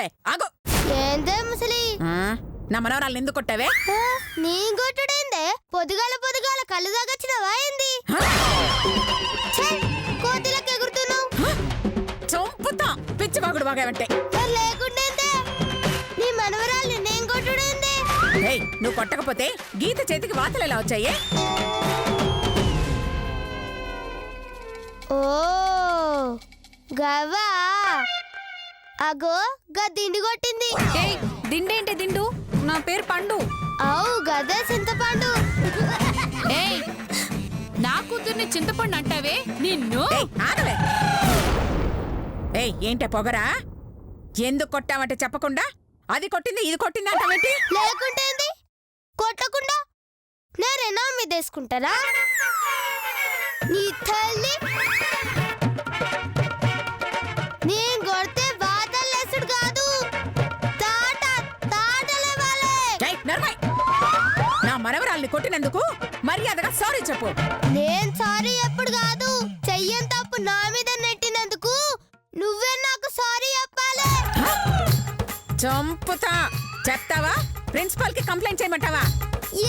ఆగవే ఆగు. ఏందే ముసలి నా మనవరాలు ఎందుకు కొట్టావే? నీ కొట్టుడేందే? పొద్దుగాల పొద్దుగాల కళ్ళు తాగొచ్చినవా ఏంది? కోతిలకు ఎగురుతున్నావు. చంపుతా పిచ్చివాగుడు బాగావంటే. లేకుండేందే నీ మనవరాల్ని నేను కొట్టుడేందే? నువ్వు కొట్టకపోతే గీత చేతికి వాతలు ఎలా వచ్చాయే? ఓ గవా అగో గా దిండి కొట్టింది. దిండేంటి దిండు? నా పేరు పండు. అవు గదే చింతపండు. నా కూతుర్ని చింతపండు అంటావే నిన్ను? ఆగవే. ఏంటే పొగరా? ఎందుకు కొట్టావంటే చెప్పకుండా అది కొట్టింది ఇది కొట్టింది అంటావేంటి? లేకుంటేంది కొట్టకుండా నేరేనా మీదేసుకుంటారా? నీ తల్లి నేను కొడితే బాధలేసుడు కాదు తాటలేవాలే. నా మనవరాల్ని కొట్టినందుకు మర్యాదగా సారీ చెప్పు. నేను సారీ ఎప్పుడు కాదు, చెయ్యని తప్పు నా మీద నెట్టినందుకు నువ్వే నాకు సారీ చెప్పాలి. చంపుతా. చెప్తావా? ప్రిన్సిపల్ కి కంప్లైంట్ చేయమంటావా?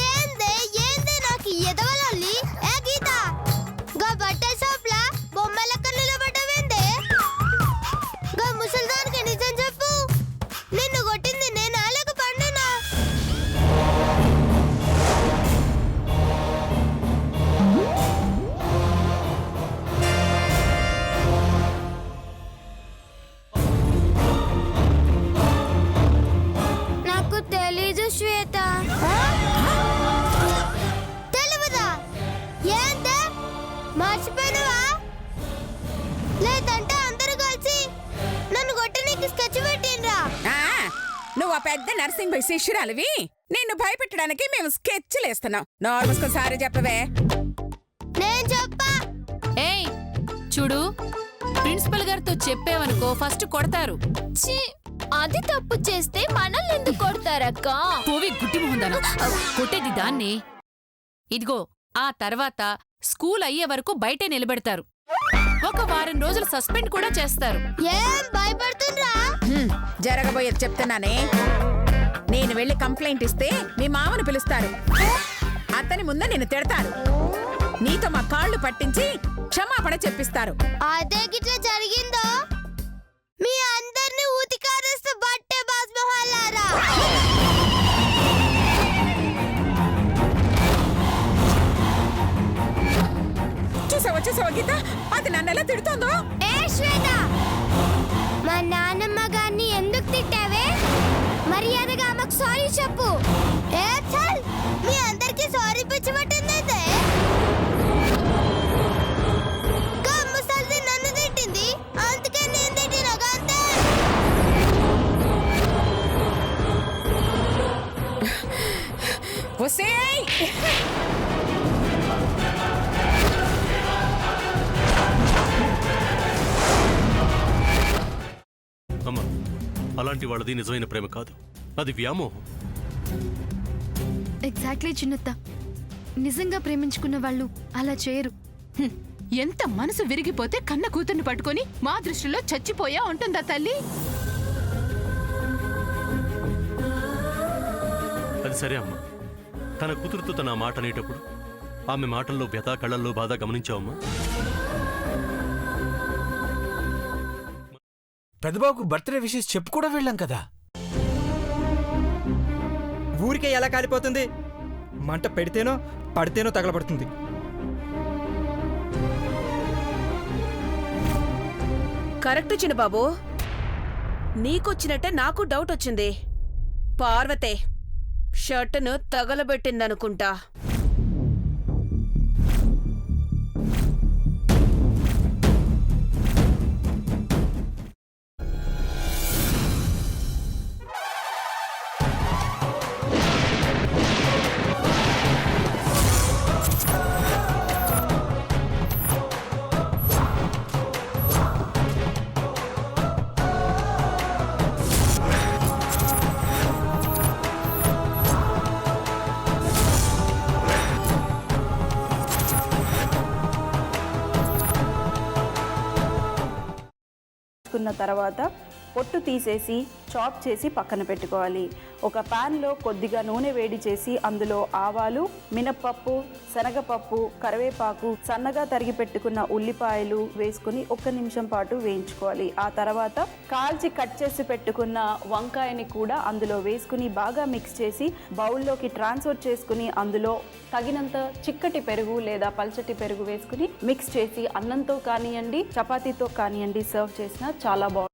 ఏందే నాకు ఎదవలల్లి. ఏ గీత గా బట్టల షాప్లా బొమ్మల కన్నుల పడ్డవేందే? గా ముసల్దానికి నిజం చెప్పు, నిన్ను కొట్టింది నేనా లేక పండునా? నాకు తెలీదు శ్వేత. తెలియదా? ఏందే మర్చిపోయినవా? లేదంటే అందరూ కలిసి నన్ను కొట్టనీకి స్కెచ్ పెట్టిండ్రా? నువ్వు ఆ పెద్ద నర్సింగ్ శిష్యురాలివి, నిన్ను భయపెట్టడానికి మేము స్కెచ్లు వేస్తున్నాం. నార్మల్స్కో సారీ చెప్పవే. నేను చెప్పా. ఏయ్ చూడు, ప్రిన్సిపల్ గారితో చెప్పావనుకో ఫస్ట్ కొడతారు. అది తప్పు చేస్తే మనల్ని ఎందుకు కొడతారక్క? పోవి గుడ్డి మొహందాను. కొట్టేది దాన్ని. ఇదిగో ఆ తర్వాత స్కూల్ అయ్యే వరకు బయటే నిలబెడతారు. ఒక వారం రోజులు సస్పెండ్ కూడా చేస్తారు. ఏం భయపడుతుండ్రా? జరగబోయేది చెప్తున్నానే. నేను వెళ్ళి కంప్లైంట్ ఇస్తే మీ మామను పిలుస్తారు. అతని ముందు నిన్ను తిడతారు. నీతో మా కాళ్ళు పట్టించి క్షమాపణ చెప్పిస్తారు. అదే గిట్లా జరిగిందో మీ అందరిని ఊతికారేస్తే బట్టే బాస్మహాలారా. చూసావా గీత, అది నన్నెలా తిడుతోందో? ఏ శ్వేత, మా నాన్నమ్మ గారిని ఎందుకు తిట్టావే? మర్యాదగా ఆమెకు సారీ చెప్పు. ఏ చల్, మీ అందరికి సారీ పిచ్చి పట్టిందైతే. ముసల్ది నన్ను తిట్టింది, అందుకే నేను తిట్టిన అంతే. ఒసేయ్, అమ్మా, అలాంటి వాళ్ళది నిజమైన ప్రేమ కాదు, అది వ్యామోహం. ఎగ్జాక్ట్లీ చిన్నత్త, నిజంగా ప్రేమించుకున్న వాళ్ళు అలా చేయరు. ఎంత మనసు విరిగిపోతే కన్న కూతుర్ని పట్టుకొని మా దృష్టిలో చచ్చిపోయా ఉంటుందా తల్లి? అది సరే అమ్మా, తన కూతురుతో తన మాట అనేటప్పుడు ఆమె మాటల్లో వ్యథ, కళ్ళల్లో బాధ గమనించావమ్మా? పెద్దబాబుకు బర్త్డే విషెస్ చెప్పు కూడా వెళ్ళాం కదా. ఊరికే ఎలా కాలిపోతుంది? మంట పెడితేనో పడితేనో తగలబడుతుంది. కరెక్ట్ చిన్నబాబు, నీకొచ్చినట్టే నాకు డౌట్ వచ్చింది. పార్వతే షర్టును తగలబెట్టిందనుకుంటా. తర్వాత పొట్టు తీసేసి చాప్ చేసి పక్కన పెట్టుకోవాలి. ఒక ప్యాన్లో కొద్దిగా నూనె వేడి చేసి అందులో ఆవాలు, మినప్పప్పు, శనగపప్పు, కరివేపాకు, సన్నగా తరిగి పెట్టుకున్న ఉల్లిపాయలు వేసుకుని 1 నిమిషం పాటు వేయించుకోవాలి. ఆ తర్వాత కాల్చి కట్ చేసి పెట్టుకున్న వంకాయని కూడా అందులో వేసుకుని బాగా మిక్స్ చేసి బౌల్లోకి ట్రాన్స్ఫర్ చేసుకుని అందులో తగినంత చిక్కటి పెరుగు లేదా పల్చటి పెరుగు వేసుకుని మిక్స్ చేసి అన్నంతో కానివ్వండి, చపాతీతో కానివ్వండి సర్వ్ చేసినా చాలా బాగుంటుంది.